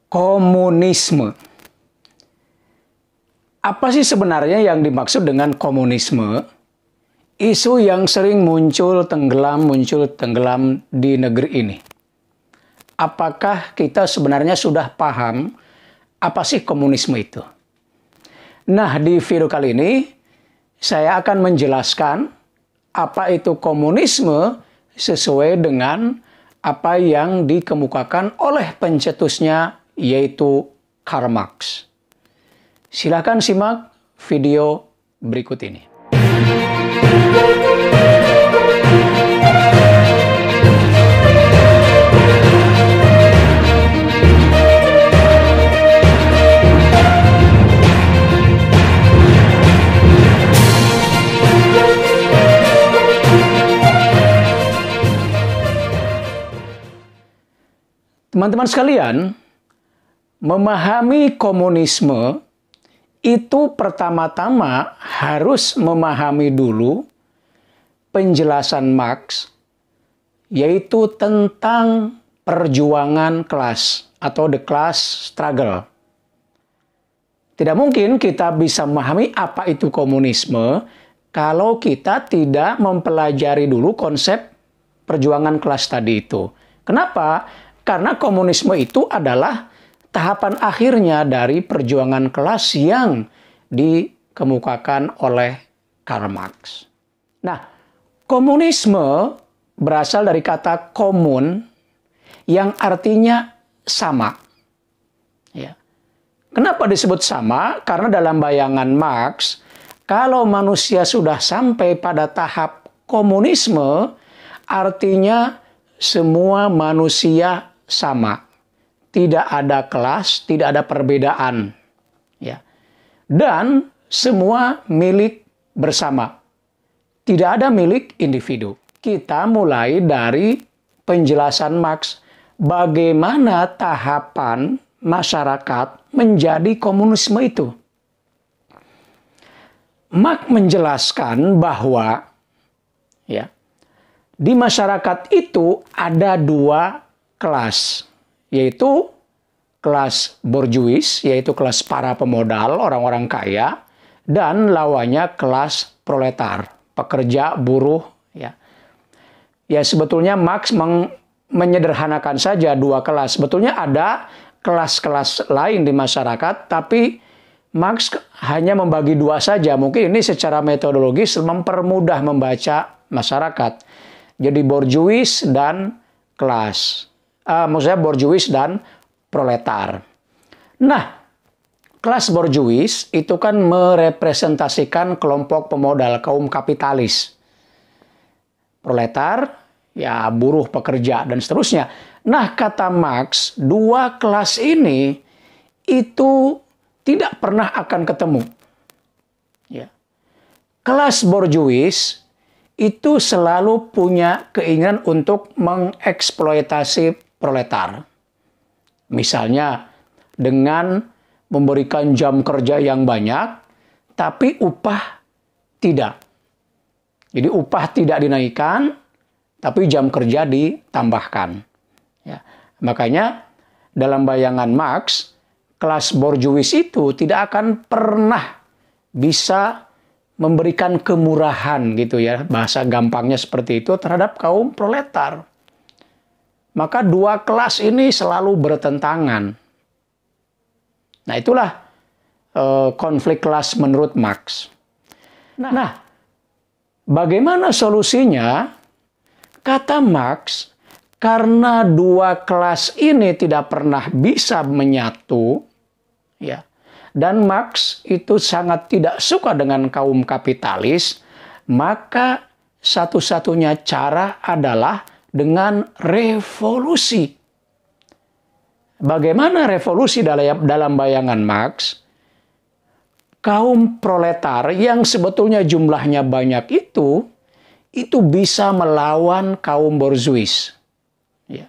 Komunisme. Apa sih sebenarnya yang dimaksud dengan komunisme? Isu yang sering muncul tenggelam di negeri ini. Apakah kita sebenarnya sudah paham apa sih komunisme itu? Nah, di video kali ini saya akan menjelaskan apa itu komunisme sesuai dengan apa yang dikemukakan oleh pencetusnya, yaitu Karl Marx. Silakan simak video berikut ini. Teman-teman sekalian, memahami komunisme itu pertama-tama harus memahami dulu penjelasan Marx, yaitu tentang perjuangan kelas atau the class struggle. Tidak mungkin kita bisa memahami apa itu komunisme kalau kita tidak mempelajari dulu konsep perjuangan kelas tadi itu. Kenapa? Karena komunisme itu adalah tahapan akhirnya dari perjuangan kelas yang dikemukakan oleh Karl Marx. Nah, komunisme berasal dari kata komun yang artinya sama. Ya. Kenapa disebut sama? Karena dalam bayangan Marx, kalau manusia sudah sampai pada tahap komunisme, artinya semua manusia sama. Tidak ada kelas, tidak ada perbedaan. Ya. Dan semua milik bersama. Tidak ada milik individu. Kita mulai dari penjelasan Marx bagaimana tahapan masyarakat menjadi komunisme itu. Marx menjelaskan bahwa ya, di masyarakat itu ada dua kelas, yaitu kelas borjuis, yaitu kelas para pemodal, orang-orang kaya, dan lawannya kelas proletar, pekerja, buruh. Ya sebetulnya Marx menyederhanakan saja dua kelas. Sebetulnya ada kelas-kelas lain di masyarakat, tapi Marx hanya membagi dua saja. Mungkin ini secara metodologis mempermudah membaca masyarakat. Jadi borjuis dan kelas. Maksudnya borjuis dan proletar. Nah, kelas borjuis itu kan merepresentasikan kelompok pemodal, kaum kapitalis. Proletar, ya buruh, pekerja, dan seterusnya. Nah, kata Marx, dua kelas ini itu tidak pernah akan ketemu. Ya. Kelas borjuis itu selalu punya keinginan untuk mengeksploitasi proletar. Misalnya dengan memberikan jam kerja yang banyak, tapi upah tidak. Jadi upah tidak dinaikkan, tapi jam kerja ditambahkan. Ya. Makanya dalam bayangan Marx, kelas borjuis itu tidak akan pernah bisa memberikan kemurahan gitu ya, bahasa gampangnya seperti itu terhadap kaum proletar. Maka dua kelas ini selalu bertentangan. Nah itulah konflik kelas menurut Marx. Nah, bagaimana solusinya? Kata Marx, karena dua kelas ini tidak pernah bisa menyatu, ya, dan Marx itu sangat tidak suka dengan kaum kapitalis, maka satu-satunya cara adalah dengan revolusi. Bagaimana revolusi dalam bayangan Marx? Kaum proletar yang sebetulnya jumlahnya banyak itu bisa melawan kaum borjuis. Ya.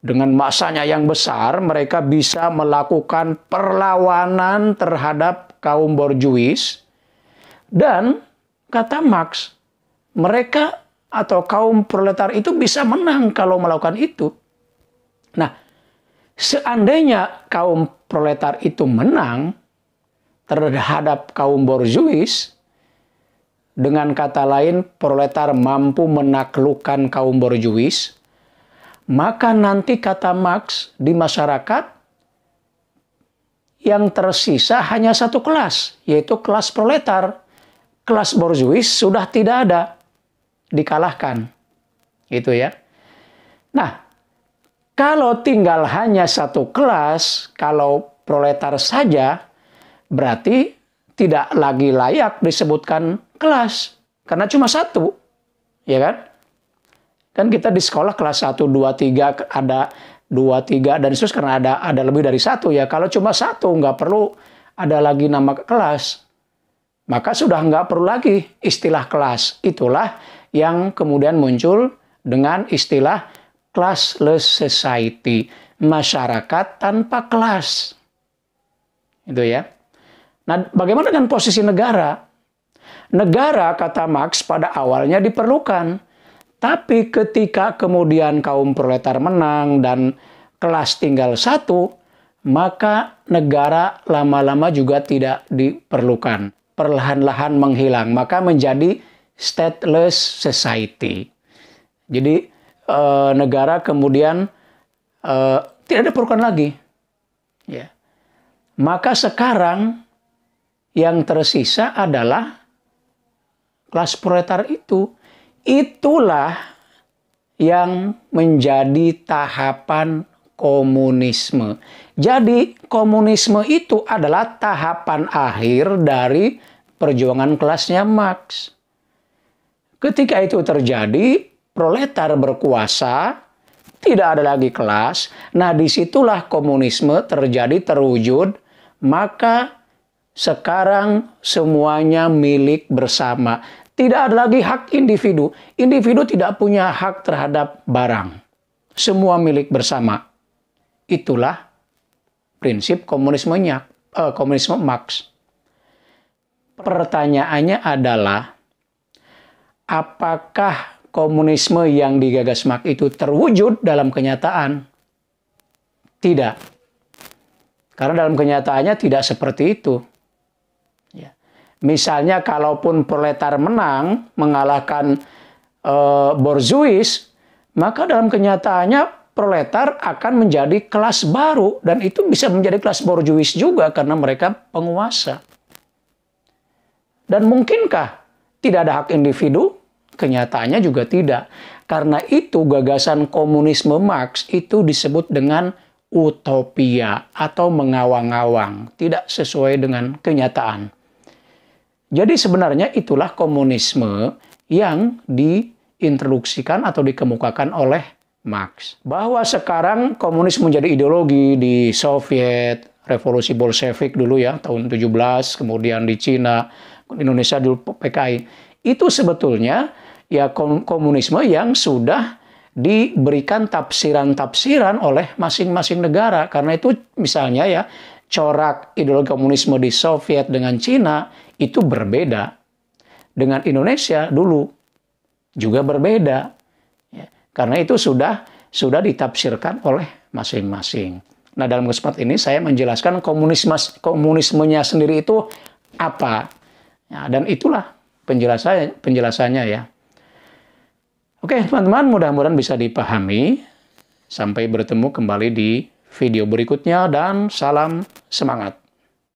Dengan masanya yang besar, mereka bisa melakukan perlawanan terhadap kaum borjuis. Dan kata Marx, mereka atau kaum proletar itu bisa menang kalau melakukan itu. Nah, Seandainya kaum proletar itu menang terhadap kaum borjuis, dengan kata lain proletar mampu menaklukkan kaum borjuis, maka nanti kata Marx di masyarakat yang tersisa hanya satu kelas, yaitu kelas proletar. Kelas borjuis sudah tidak ada, dikalahkan. Gitu ya. Nah, kalau tinggal hanya satu kelas, kalau proletar saja, berarti tidak lagi layak disebutkan kelas. Karena cuma satu. Ya kan? Kan kita di sekolah kelas 1, 2, 3, ada 2, 3, dan terus karena ada lebih dari satu ya. Kalau cuma satu, nggak perlu ada lagi nama kelas. Maka sudah nggak perlu lagi istilah kelas. Itulah yang kemudian muncul dengan istilah classless society, masyarakat tanpa kelas. Itu ya. Nah, bagaimana dengan posisi negara? Negara, kata Marx, pada awalnya diperlukan. Tapi ketika kemudian kaum proletar menang dan kelas tinggal satu, maka negara lama-lama juga tidak diperlukan. Perlahan-lahan menghilang, maka menjadi stateless society. Jadi negara kemudian tidak diperlukan lagi. Ya. Maka sekarang yang tersisa adalah kelas proletar itu. Itulah yang menjadi tahapan komunisme. Jadi komunisme itu adalah tahapan akhir dari perjuangan kelasnya Marx. Ketika itu terjadi, proletar berkuasa, tidak ada lagi kelas. Nah, disitulah komunisme terjadi, terwujud. Maka sekarang semuanya milik bersama. Tidak ada lagi hak individu. Individu tidak punya hak terhadap barang. Semua milik bersama. Itulah prinsip komunisme Marx. Pertanyaannya adalah, apakah komunisme yang digagas Marx itu terwujud dalam kenyataan? Tidak. Karena dalam kenyataannya tidak seperti itu. Ya. Misalnya kalaupun proletar menang, mengalahkan borjuis, maka dalam kenyataannya proletar akan menjadi kelas baru. Dan itu bisa menjadi kelas borjuis juga karena mereka penguasa. Dan mungkinkah tidak ada hak individu? Kenyataannya juga tidak. Karena itu gagasan komunisme Marx itu disebut dengan utopia atau mengawang-awang. Tidak sesuai dengan kenyataan. Jadi sebenarnya itulah komunisme yang diintroduksikan atau dikemukakan oleh Marx. Bahwa sekarang komunis menjadi ideologi di Soviet, revolusi Bolshevik dulu ya, tahun 17, kemudian di Cina, Indonesia dulu PKI. Itu sebetulnya ya komunisme yang sudah diberikan tafsiran-tafsiran oleh masing-masing negara. Karena itu misalnya ya, corak ideologi komunisme di Soviet dengan Cina itu berbeda. Dengan Indonesia dulu juga berbeda. Ya, karena itu sudah ditafsirkan oleh masing-masing. Nah, dalam kesempatan ini saya menjelaskan komunismenya sendiri itu apa. Ya, dan itulah penjelasannya ya. Oke, teman-teman, mudah-mudahan bisa dipahami. Sampai bertemu kembali di video berikutnya dan salam semangat.